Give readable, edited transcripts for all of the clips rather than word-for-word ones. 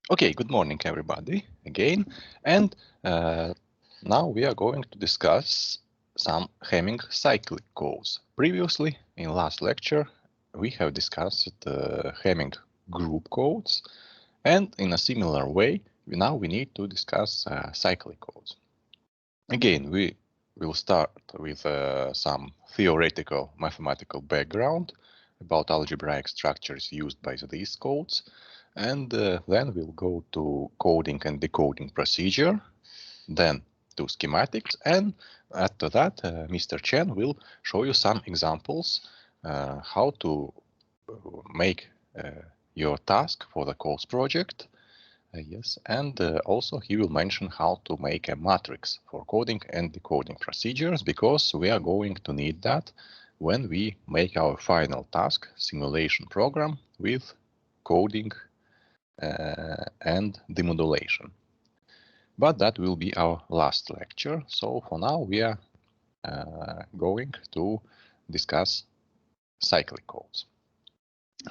Okay, good morning, everybody, again. And now we are going to discuss some Hamming cyclic codes. Previously, in last lecture, we have discussed Hamming group codes. And in a similar way, now we need to discuss cyclic codes. Again, we will start with some theoretical mathematical background about algebraic structures used by these codes. And then we'll go to coding and decoding procedure, then to schematics, and after that, Mr. Chen will show you some examples how to make your task for the course project. Yes, and also he will mention how to make a matrix for coding and decoding procedures, because we are going to need that when we make our final task simulation program with coding and demodulation. But that will be our last lecture. So for now, we are going to discuss cyclic codes.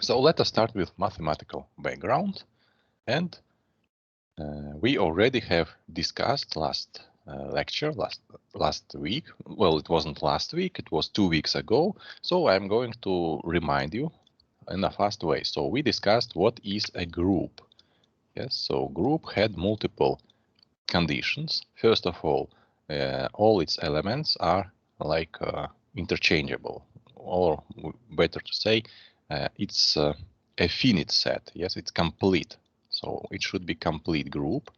So let us start with mathematical background. And we already have discussed last lecture, last week. Well, it wasn't last week, it was 2 weeks ago. So I'm going to remind you in a fast way. So we discussed what is a group. Yes, so group had multiple conditions. First of all its elements are like interchangeable, or better to say, it's a finite set. Yes, it's complete. So it should be complete group,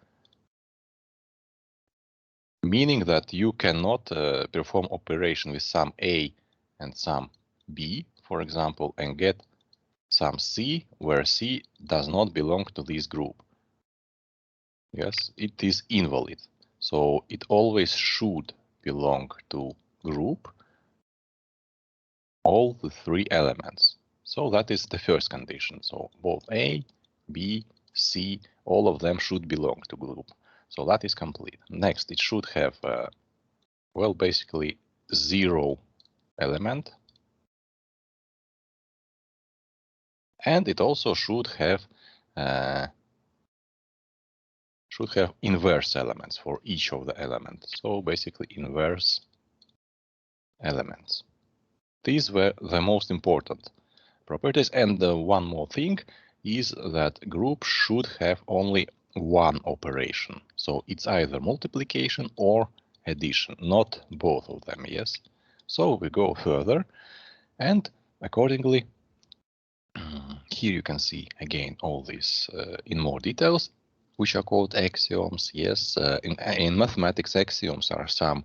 meaning that you cannot perform operation with some A and some B, for example, and get some C where C does not belong to this group. Yes, it is invalid. So it always should belong to group all the three elements. So that is the first condition. So both A, B, C, all of them should belong to group. So that is complete. Next, it should have, well, basically zero element. And it also should have inverse elements for each of the elements. So basically inverse elements. These were the most important properties. And one more thing is that group should have only one operation. So it's either multiplication or addition, not both of them. Yes. So we go further, and accordingly, here you can see again all these in more details, which are called axioms. Yes, in mathematics, axioms are some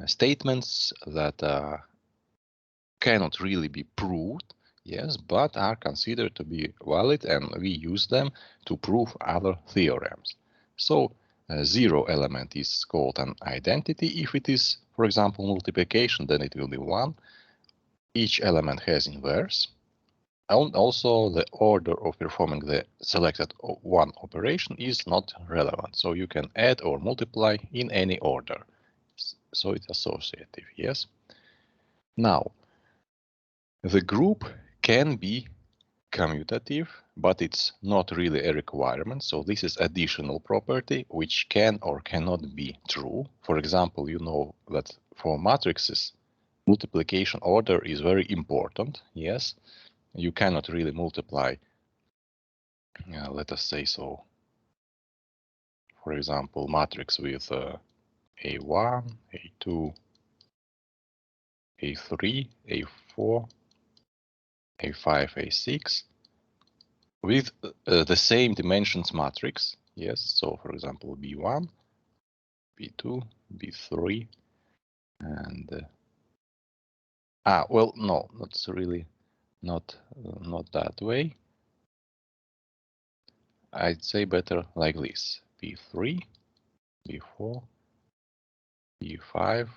statements that cannot really be proved, yes, but are considered to be valid, and we use them to prove other theorems. So zero element is called an identity. If it is, for example, multiplication, then it will be 1. Each element has inverse. And also the order of performing the selected one operation is not relevant. So you can add or multiply in any order. So it's associative, yes. Now, the group can be commutative, but it's not really a requirement. So this is additional property which can or cannot be true. For example, you know that for matrices, multiplication order is very important. Yes, you cannot really multiply, let us say so, for example, matrix with A1, A2, A3, A4, A5, A6 with the same dimensions matrix. Yes, so for example, B1, B2, B3, and well, no, that's really not that way. I'd say better like this: B3, B4, B5,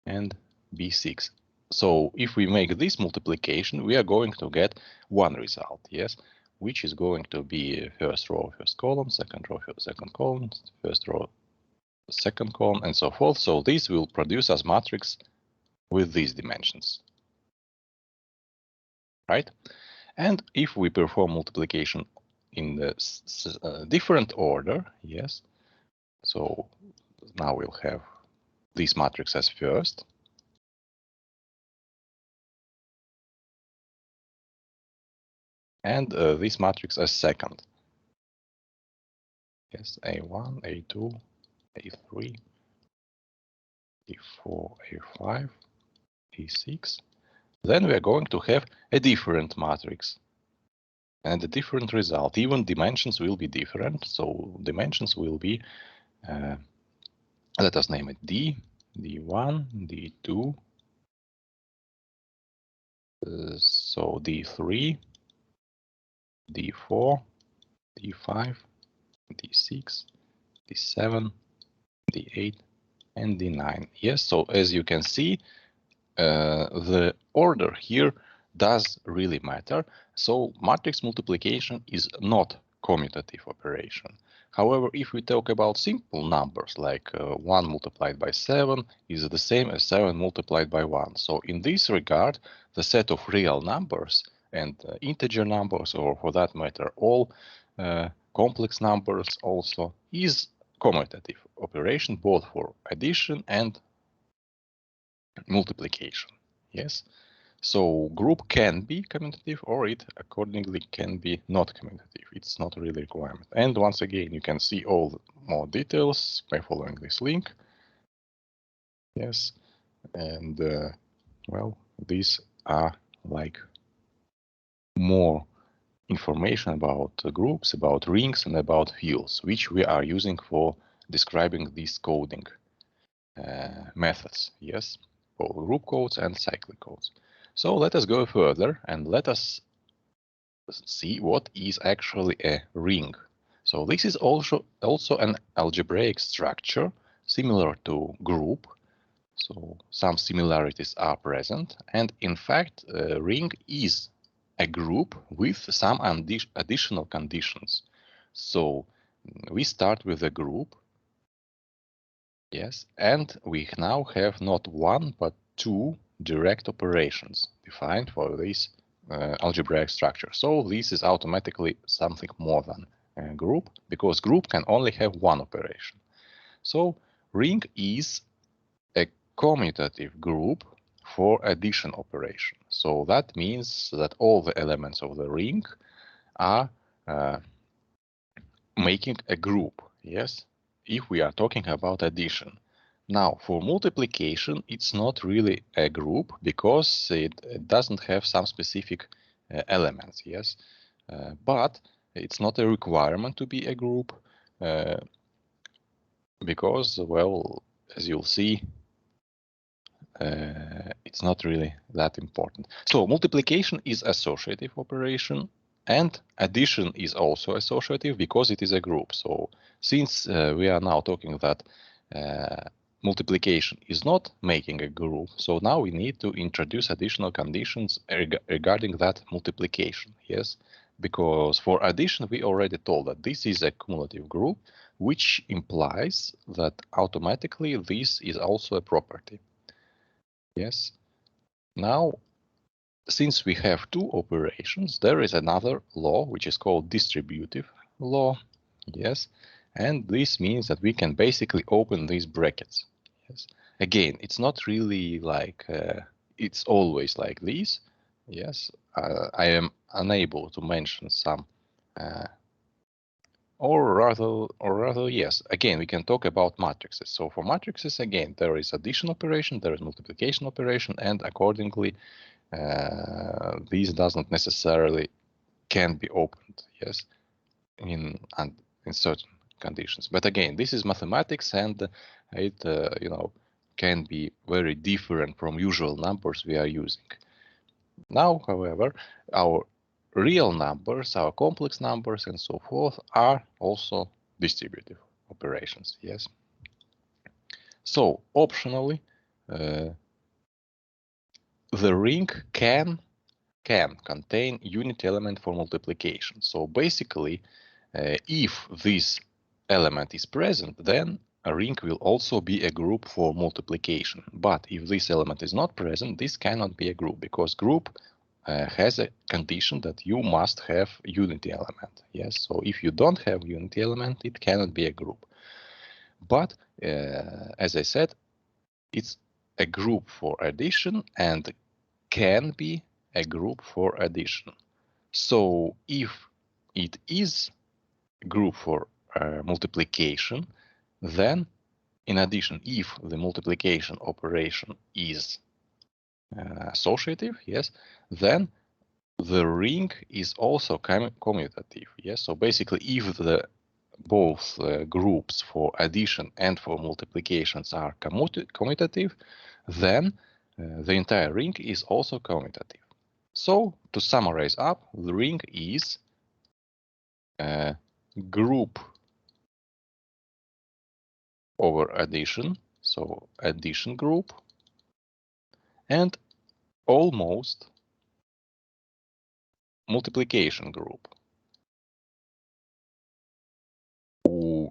and B6. So if we make this multiplication, we are going to get one result, yes, which is going to be first row, first column, second row, second column, first row, second column, and so forth. So this will produce us matrix with these dimensions, right? And if we perform multiplication in the different order. Yes. So now we'll have this matrix as first. And this matrix as second. Yes, A1, A2, A3, A4, A5, A6. Then we are going to have a different matrix and a different result. Even dimensions will be different. So dimensions will be, let us name it D, D1, D2, so D3, D4, D5, D6, D7, D8, and D9. Yes, so as you can see, the order here does really matter. So matrix multiplication is not commutative operation. However, if we talk about simple numbers like 1 multiplied by 7 is the same as 7 multiplied by 1. So in this regard, the set of real numbers and integer numbers, or for that matter, all complex numbers also, is commutative operation both for addition and multiplication. Yes. So group can be commutative, or it accordingly can be not commutative. It's not really a requirement. And once again, you can see all more details by following this link. Yes. And well, these are like more information about groups, about rings, and about fields, which we are using for describing these coding methods. Yes, both group codes and cyclic codes. So let us go further and let us see what is actually a ring. So this is also an algebraic structure similar to group. So some similarities are present, and in fact, a ring is a group with some additional conditions. So we start with a group. Yes, and we now have not one but two direct operations defined for this algebraic structure. So this is automatically something more than a group, because group can only have one operation. So ring is a commutative group for addition operation. So that means that all the elements of the ring are making a group. Yes, if we are talking about addition. Now, for multiplication, it's not really a group because it doesn't have some specific elements, yes? But it's not a requirement to be a group because, well, as you'll see, it's not really that important. So multiplication is associative operation, and addition is also associative because it is a group. So since we are now talking that multiplication is not making a group, so now we need to introduce additional conditions regarding that multiplication. Yes, because for addition we already told that this is a cumulative group, which implies that automatically this is also a property. Yes. Now, since we have two operations, there is another law which is called distributive law. Yes, and this means that we can basically open these brackets. Yes, again, it's not really like it's always like this. Yes, I am unable to mention some, or rather, yes. Again, we can talk about matrices. So for matrices, again, there is addition operation, there is multiplication operation, and accordingly, these doesn't necessarily can be opened. Yes, in certain conditions. But again, this is mathematics, and it can be very different from usual numbers we are using. Now, however, our real numbers, our complex numbers, and so forth are also distributive operations. Yes. So optionally, the ring can contain unit element for multiplication. So basically, if this element is present, then a ring will also be a group for multiplication. But if this element is not present, this cannot be a group, because group has a condition that you must have unity element. Yes, so if you don't have unity element, it cannot be a group. But as I said, it's a group for addition and can be a group for addition. So if it is a group for multiplication, then in addition, if the multiplication operation is associative, yes, then the ring is also commutative. Yes, so basically, if the both groups for addition and for multiplications are commutative, then the entire ring is also commutative. So to summarize up, the ring is a group over addition, so addition group, and almost multiplication group,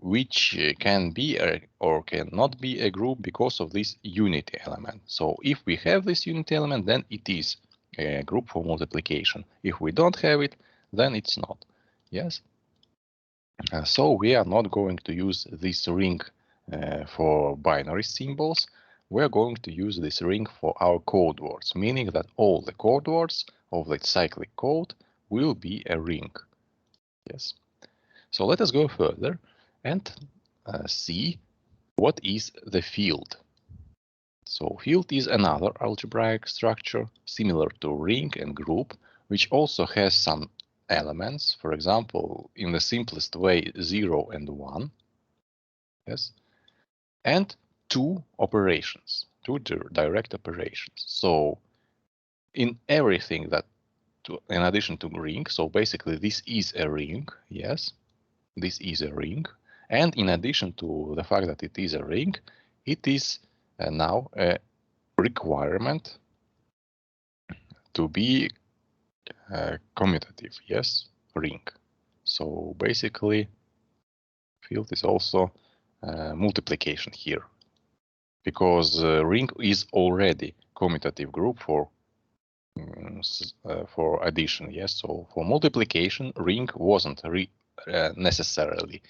which can be or cannot be a group because of this unity element. So if we have this unity element, then it is a group for multiplication. If we don't have it, then it's not. Yes. So we are not going to use this ring for binary symbols. We are going to use this ring for our code words, meaning that all the code words of the cyclic code will be a ring. Yes. So let us go further and see what is the field. So field is another algebraic structure similar to ring and group, which also has some elements. For example, in the simplest way, 0 and 1. Yes. And two operations, two direct operations. So in everything that, in addition to ring, so basically this is a ring. Yes. This is a ring, and in addition to the fact that it is a ring, it is now a requirement to be commutative. Yes, ring. So basically, field is also multiplication here, because ring is already commutative group for addition. Yes, so for multiplication, ring wasn't necessarily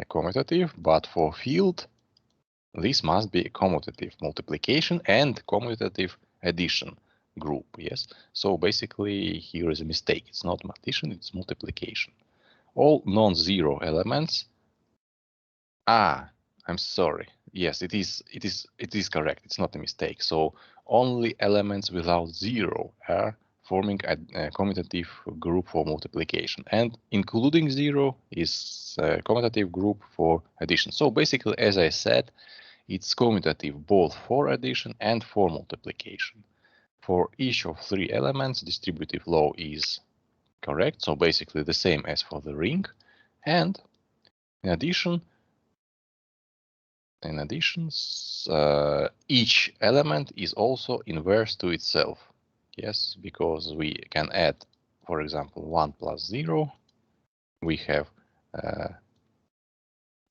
commutative, but for field, this must be a commutative multiplication and commutative addition group. Yes, so basically here is a mistake. It's not addition, it's multiplication. All non-zero elements. I'm sorry. Yes, it is correct. It's not a mistake. So only elements without zero are forming a commutative group for multiplication, and including zero is a commutative group for addition. So basically, as I said, it's commutative both for addition and for multiplication. For each of three elements, distributive law is correct. So basically the same as for the ring. And in addition, each element is also inverse to itself. Yes, because we can add, for example, 1 plus 0. We have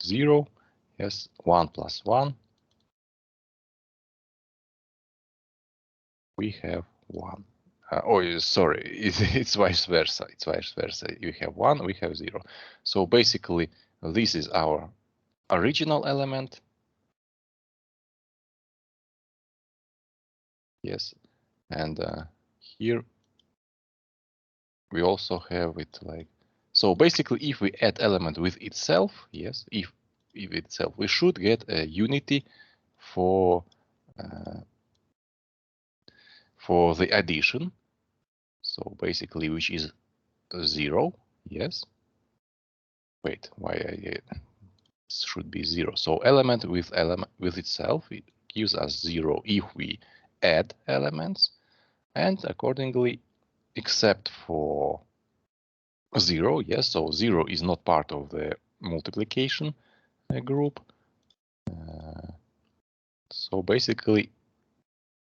0. Yes, 1 plus 1. We have 1. Sorry, it's vice versa. It's vice versa. We have 1, we have 0. So basically, this is our original element. Yes, and here we also have it like, so basically if we add element with itself, yes, if itself, we should get a unity for the addition. So basically, which is 0. Yes. Wait, why it should be 0? So element with itself, it gives us 0 if we add elements, and accordingly, except for 0, yes, so 0 is not part of the multiplication group. So basically,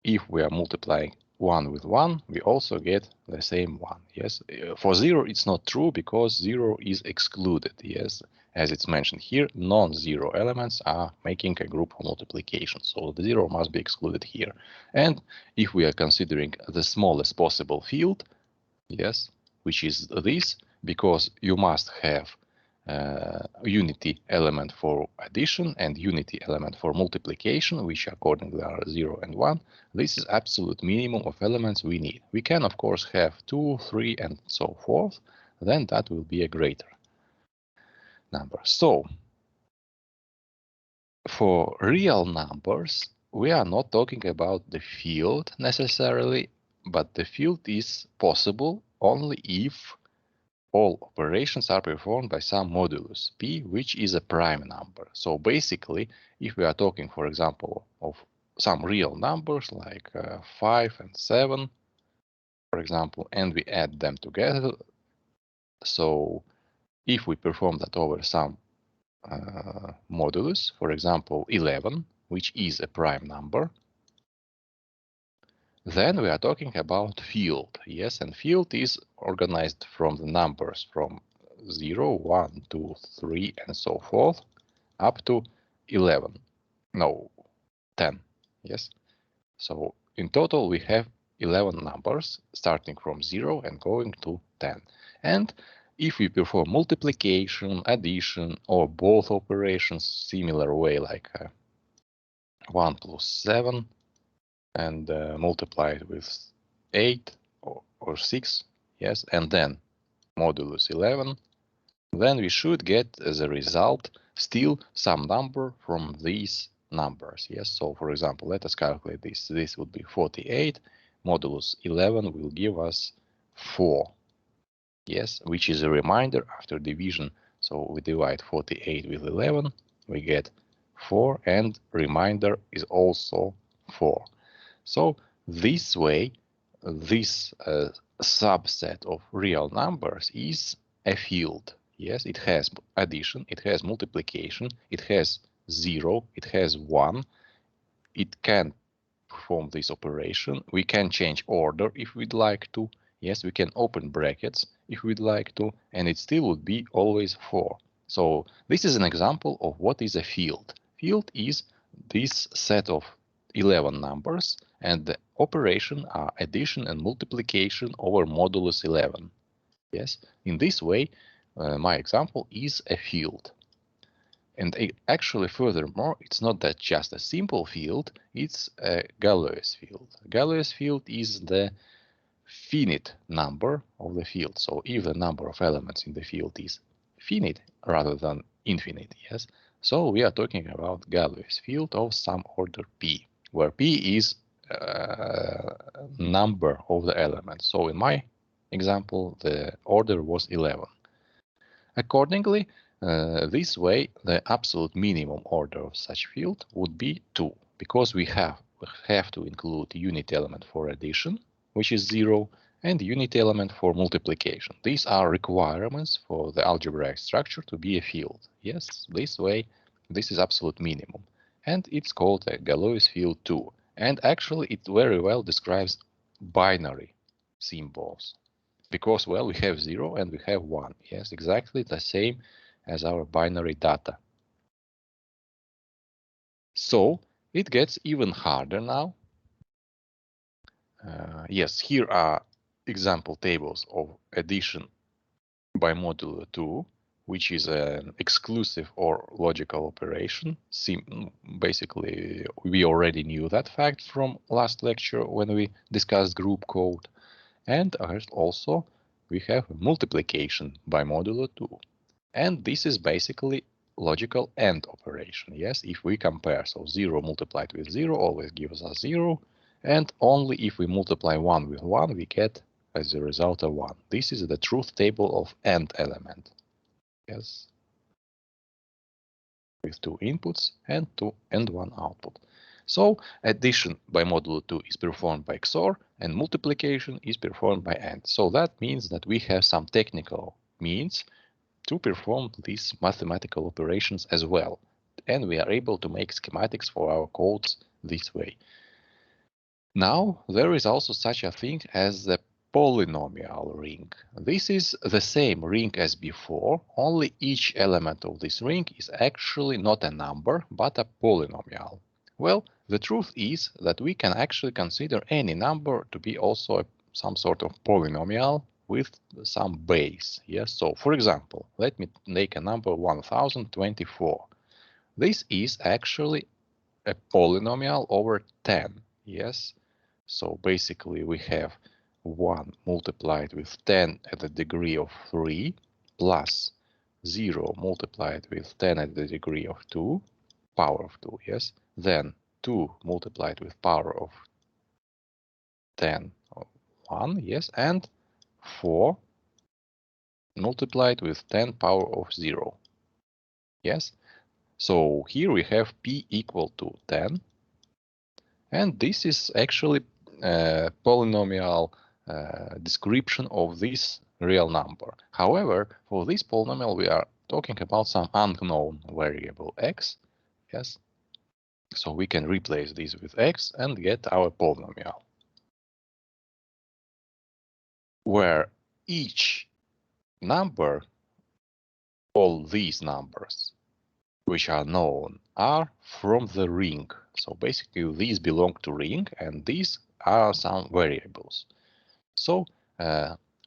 if we are multiplying 1 with 1, we also get the same 1. Yes, for 0, it's not true because 0 is excluded. Yes, as it's mentioned here, non-zero elements are making a group of multiplication. So the 0 must be excluded here. And if we are considering the smallest possible field, yes, which is this, because you must have unity element for addition and unity element for multiplication, which accordingly are 0 and 1. This is absolute minimum of elements we need. We can, of course, have 2, 3, and so forth. Then that will be a greater number. So for real numbers, we are not talking about the field necessarily, but the field is possible only if all operations are performed by some modulus p, which is a prime number. So basically, if we are talking, for example, of some real numbers like 5 and 7, for example, and we add them together, so if we perform that over some modulus, for example, 11, which is a prime number, then we are talking about field. Yes, and field is organized from the numbers from 0, 1, 2, 3, and so forth, up to 11. No, 10. Yes. So in total, we have 11 numbers starting from 0 and going to 10. And if we perform multiplication, addition, or both operations similar way, like 1 plus 7, and multiply it with 8 or 6, yes, and then modulus 11, then we should get as a result still some number from these numbers. Yes, so for example, let us calculate this. This would be 48. Modulus 11 will give us 4. Yes, which is a reminder after division. So we divide 48 with 11, we get 4, and reminder is also 4. So this way, this subset of real numbers is a field. Yes, it has addition, it has multiplication, it has 0, it has 1. It can perform this operation. We can change order if we'd like to. Yes, we can open brackets if we'd like to, and it still would be always 4. So this is an example of what is a field. Field is this set of 11 numbers, and the operation are addition and multiplication over modulus 11. Yes, in this way, my example is a field. And actually, furthermore, it's not that just a simple field, it's a Galois field. Galois field is the finite number of the field. So if the number of elements in the field is finite rather than infinite, yes, so we are talking about Galois field of some order p, where p is number of the elements. So in my example, the order was 11. Accordingly, this way, the absolute minimum order of such field would be 2, because we have to include unit element for addition, which is 0, and unit element for multiplication. These are requirements for the algebraic structure to be a field. Yes, this way, this is absolute minimum. And it's called a Galois field 2. And actually, it very well describes binary symbols. Because, well, we have 0 and we have 1. Yes, exactly the same as our binary data. So it gets even harder now. Yes, here are example tables of addition by modulo 2, which is an exclusive or logical operation. Basically, we already knew that fact from last lecture when we discussed group code. And also, we have multiplication by modulo 2. And this is basically logical AND operation. Yes, if we compare, so 0 multiplied with 0 always gives us 0. And only if we multiply 1 with 1, we get as a result of 1. This is the truth table of AND element. Yes, with 2 inputs and 1 output. So addition by modulo 2 is performed by XOR, and multiplication is performed by AND. So that means that we have some technical means to perform these mathematical operations as well. And we are able to make schematics for our codes this way. Now, there is also such a thing as the polynomial ring. This is the same ring as before, only each element of this ring is actually not a number, but a polynomial. Well, the truth is that we can actually consider any number to be also some sort of polynomial with some base. Yes, so for example, let me make a number 1024. This is actually a polynomial over 10. Yes, so basically we have 1 multiplied with 10 at the degree of 3 plus 0 multiplied with 10 at the degree of 2, power of 2, yes. Then 2 multiplied with power of 10, 1, yes. And 4 multiplied with 10 power of 0, yes. So here we have p equal to 10. And this is actually a polynomial description of this real number. However, for this polynomial, we are talking about some unknown variable x. Yes. So we can replace this with x and get our polynomial, where each number, all these numbers which are known, are from the ring. So basically these belong to ring and these are some variables. So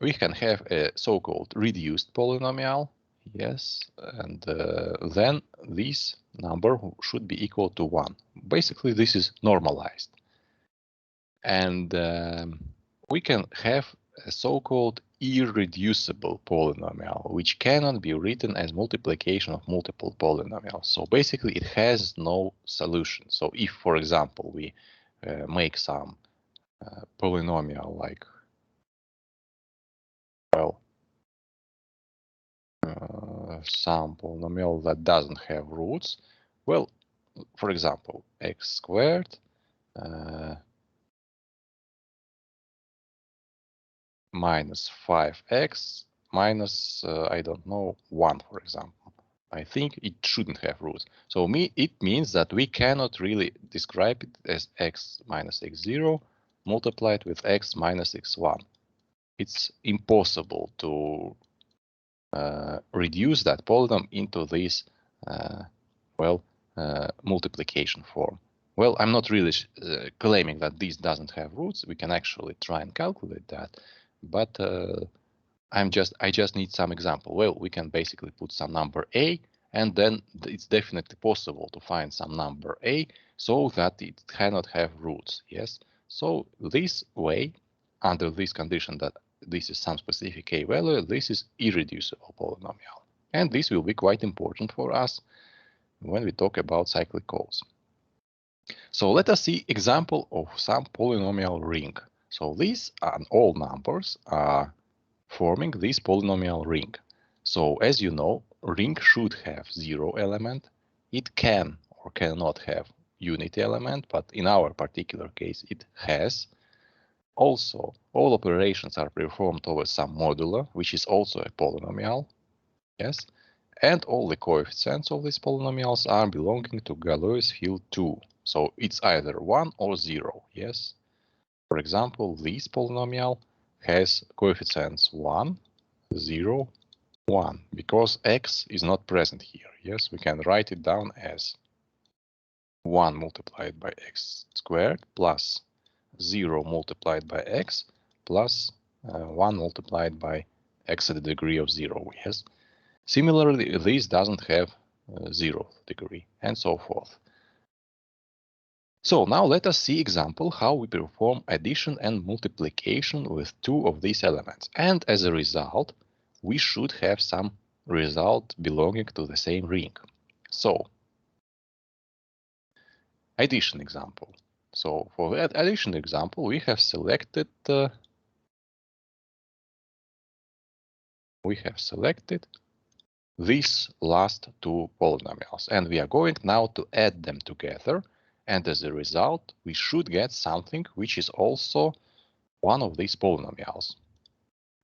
we can have a so-called reduced polynomial, yes, and then this number should be equal to 1. Basically this is normalized. And we can have a so-called irreducible polynomial, which cannot be written as multiplication of multiple polynomials. So basically it has no solution. So if, for example, we make some polynomial like, well, some polynomial that doesn't have roots, well, for example, x squared minus 5x minus, I don't know, 1, for example. I think it shouldn't have roots. So it means that we cannot really describe it as x minus x0 multiplied with x minus x1. It's impossible to reduce that polynomial into this, multiplication form. Well, I'm not really claiming that this doesn't have roots. We can actually try and calculate that, but I just need some example. Well, we can basically put some number a, and then it's definitely possible to find some number a so that it cannot have roots. Yes. So this way, under this condition that this is some specific a value, this is irreducible polynomial, and this will be quite important for us when we talk about cyclic calls. So let us see example of some polynomial ring. So these are all numbers are forming this polynomial ring. So as you know, ring should have 0 element. It can or cannot have unity element, but in our particular case, it has. Also, all operations are performed over some modular, which is also a polynomial. Yes. And all the coefficients of these polynomials are belonging to Galois field 2. So it's either 1 or 0. Yes. For example, this polynomial has coefficients 1, 0, 1, because x is not present here. Yes, we can write it down as 1 multiplied by x squared plus 0 multiplied by x plus 1 multiplied by x at the degree of 0. Yes. Similarly, this doesn't have 0th degree, and so forth. So now let us see example how we perform addition and multiplication with two of these elements. And as a result, we should have some result belonging to the same ring. So, addition example. So for that addition example, we have selected these last two polynomials, and we are going now to add them together. And as a result, we should get something which is also one of these polynomials,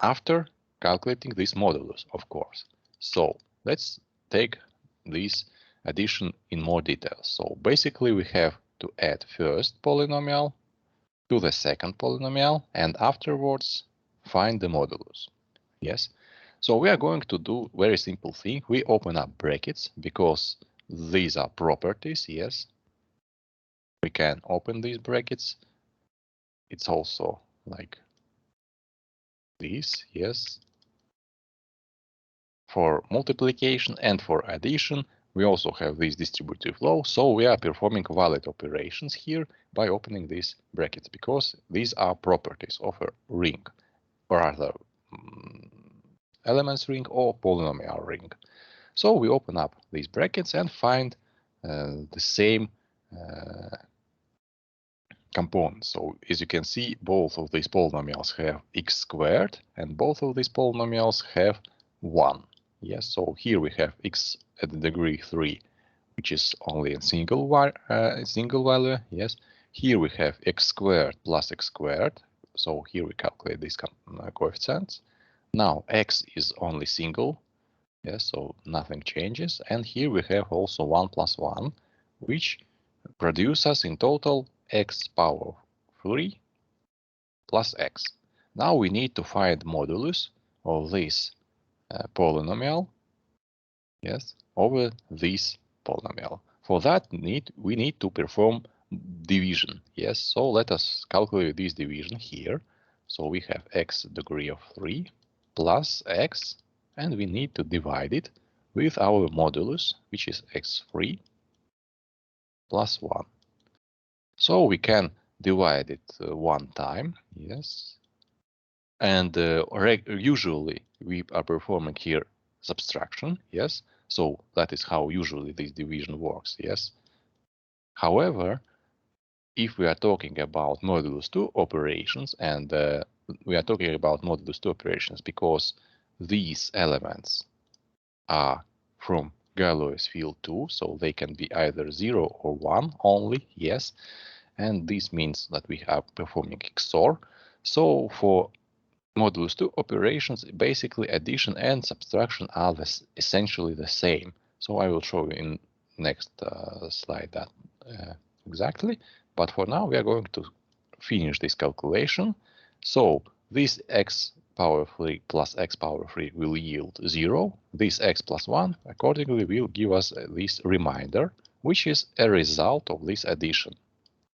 after calculating this modulus, of course. So let's take this addition in more detail. So basically, we have to add first polynomial to the second polynomial, and afterwards find the modulus. Yes. So we are going to do very simple thing. We open up brackets because these are properties. Yes. We can open these brackets. It's also like this. Yes. For multiplication and for addition, we also have this distributive law. So we are performing valid operations here by opening these brackets because these are properties of a ring, or rather elements ring or polynomial ring. So we open up these brackets and find the same components. So as you can see, both of these polynomials have x squared and both of these polynomials have 1. Yes, so here we have x at the degree 3, which is only a single value. Yes, here we have x squared plus x squared. So here we calculate these coefficients. Now x is only single. Yes, so nothing changes. And here we have also 1 plus 1, which produces in total x power 3 plus x. Now we need to find modulus of this polynomial, yes, over this polynomial. For that we need to perform division. Yes, so let us calculate this division here. So we have x degree of 3 plus x, and we need to divide it with our modulus, which is x3 plus 1. So we can divide it one time, yes. And usually we are performing here subtraction, yes. So that is how usually this division works, yes. However, if we are talking about modulus 2 operations, and we are talking about modulus 2 operations because these elements are from Galois field 2, so they can be either 0 or 1 only, yes. And this means that we are performing XOR. So for modulus 2 operations, basically addition and subtraction are essentially the same. So I will show you in next slide that exactly. But for now, we are going to finish this calculation. So this x power 3 plus x power 3 will yield 0. This x plus 1 accordingly will give us this remainder, which is a result of this addition.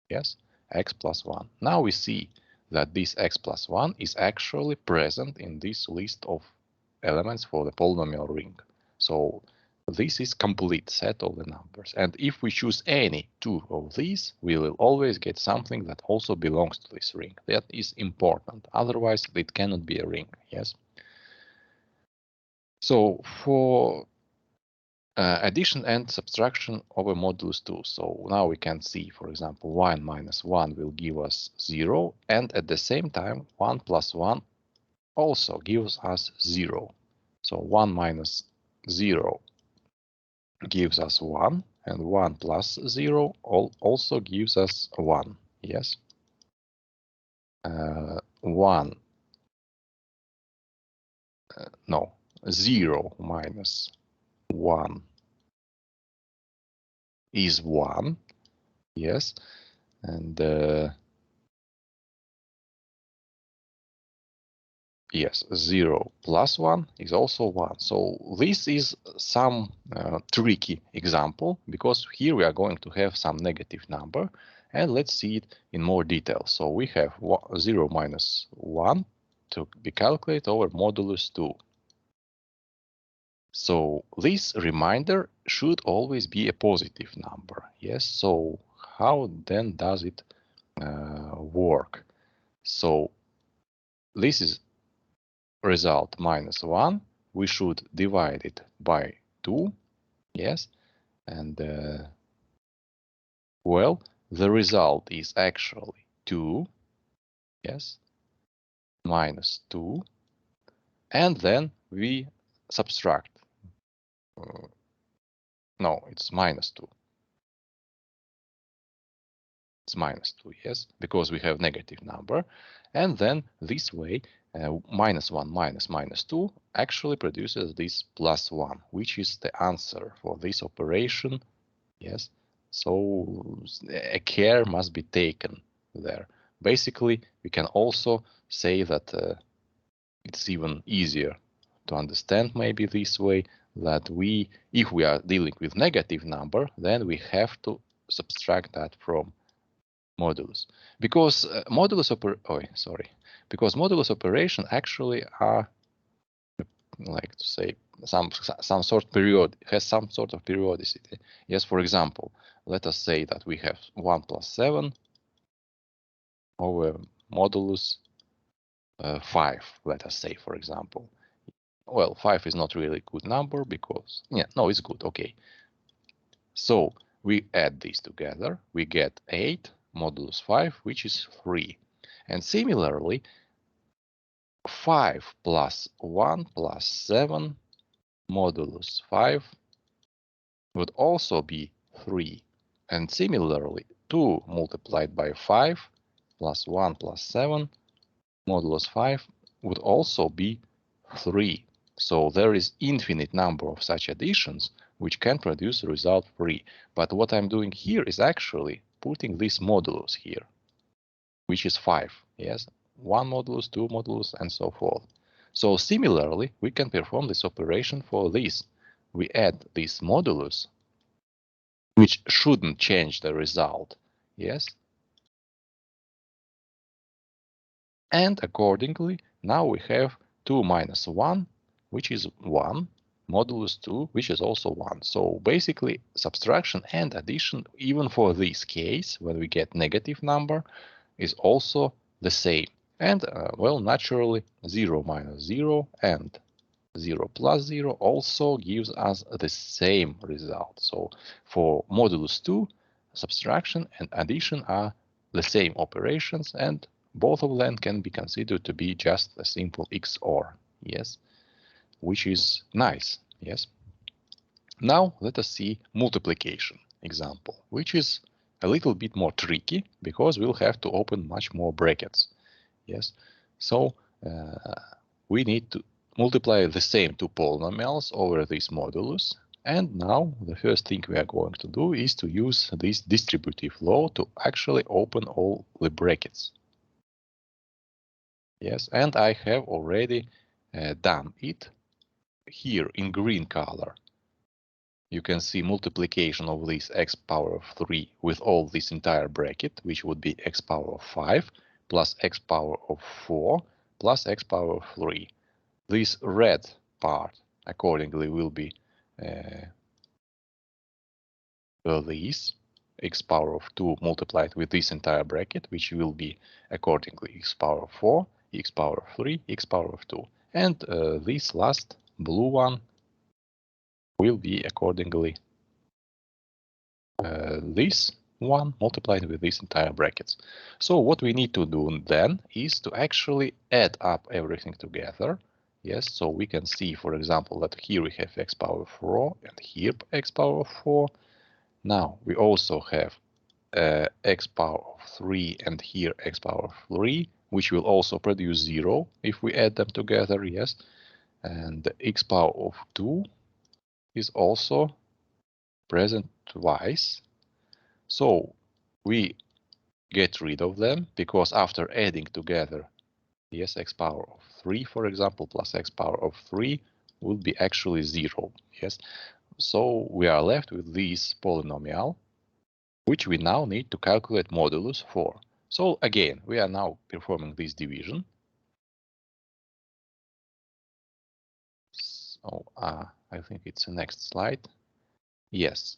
Yes, x plus 1. Now we see that this x plus 1 is actually present in this list of elements for the polynomial ring. So this is complete set of the numbers. And if we choose any two of these, we will always get something that also belongs to this ring. That is important. Otherwise, it cannot be a ring. Yes. So for addition and subtraction over modulus 2. So now we can see, for example, 1 minus 1 will give us 0, and at the same time 1 plus 1 also gives us 0. So 1 minus 0 gives us 1, and 1 plus 0 also gives us 1. Yes. 0 minus 1 is 1. Yes. And yes, 0 plus 1 is also 1. So this is some tricky example because here we are going to have some negative number, and let's see it in more detail. So we have 0 minus 1 to be calculated over modulus 2. So this remainder should always be a positive number. Yes, so how then does it work? So this is result minus 1. We should divide it by 2. Yes, and well, the result is actually 2. Yes, minus 2. And then we subtract. No, it's minus 2. It's minus 2, yes, because we have negative number. And then this way, minus 1 minus minus 2 actually produces this plus 1, which is the answer for this operation. Yes, so a care must be taken there. Basically, we can also say that it's even easier to understand maybe this way, that if we are dealing with negative number, then we have to subtract that from modulus, because modulus operation actually are, like to say, some sort of periodicity. Yes, for example, let us say that we have 1 plus 7 over modulus 5, let us say, for example. Well, 5 is not really a good number because, yeah, no, it's good, okay. So we add these together, we get 8 modulus 5, which is 3. And similarly, 5 plus 1 plus 7 modulus 5 would also be 3. And similarly, 2 multiplied by 5 plus 1 plus 7 modulus 5 would also be 3. So there is infinite number of such additions which can produce a result 3. But what I'm doing here is actually putting this modulus here, which is 5. Yes, 1 modulus, 2 modulus, and so forth. So similarly, we can perform this operation for this. We add this modulus, which shouldn't change the result. Yes. And accordingly, now we have 2 minus 1, which is 1, modulus 2, which is also 1. So basically, subtraction and addition, even for this case, when we get negative number, is also the same. And, well, naturally, 0 minus 0 and 0 plus 0 also gives us the same result. So for modulus 2, subtraction and addition are the same operations, and both of them can be considered to be just a simple XOR, yes, which is nice, yes. Now let us see multiplication example, which is a little bit more tricky because we'll have to open much more brackets, yes. So we need to multiply the same two polynomials over this modulus. And now the first thing we are going to do is to use this distributive law to actually open all the brackets. Yes, and I have already done it here in green color. You can see multiplication of this x power of 3 with all this entire bracket, which would be x power of 5 plus x power of 4 plus x power of 3. This red part accordingly will be this x power of 2 multiplied with this entire bracket, which will be accordingly x power of 4, x power of 3, x power of 2. And this last blue one will be accordingly this one multiplied with these entire brackets. So what we need to do then is to actually add up everything together. Yes, so we can see, for example, that here we have x power of 4 and here x power of 4. Now we also have x power of 3 and here x power of 3, which will also produce 0 if we add them together, yes. And the x power of 2 is also present twice. So we get rid of them because after adding together, yes, x power of 3, for example, plus x power of 3 will be actually 0, yes. So we are left with this polynomial, which we now need to calculate modulus for. So again, we are now performing this division. So I think it's the next slide. Yes,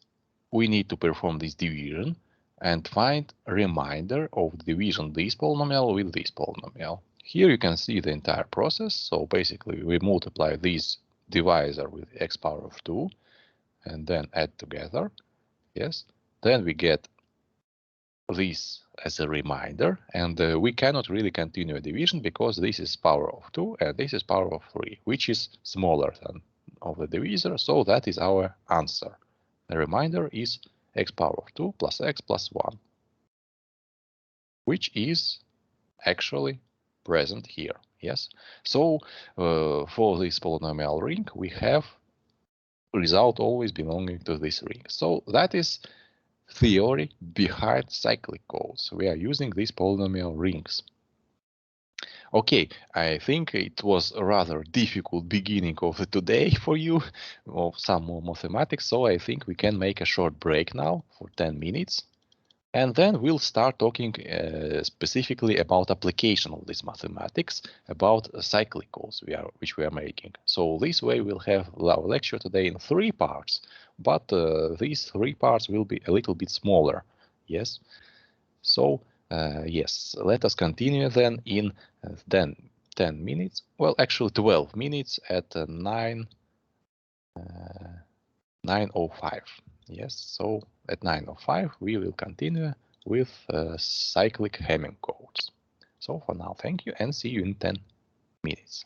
we need to perform this division and find a remainder of the division this polynomial with this polynomial. Here you can see the entire process. So basically we multiply this divisor with x power of 2 and then add together. Yes, then we get this as a reminder, and we cannot really continue a division because this is power of 2 and this is power of 3, which is smaller than of the divisor. So that is our answer. The remainder is x power of 2 plus x plus 1, which is actually present here. Yes. So for this polynomial ring, we have result always belonging to this ring. So that is theory behind cyclic codes. We are using these polynomial rings. Okay, I think it was a rather difficult beginning of today for you, of some more mathematics, so I think we can make a short break now for 10 minutes. And then we'll start talking specifically about application of this mathematics, about cyclic calls which we are making. So this way we'll have our lecture today in 3 parts, but these 3 parts will be a little bit smaller. Yes. So yes, let us continue then in 10 minutes. Well, actually 12 minutes at 9:05. Yes, so at 9:05 we will continue with cyclic Hamming codes. So for now, thank you and see you in 10 minutes.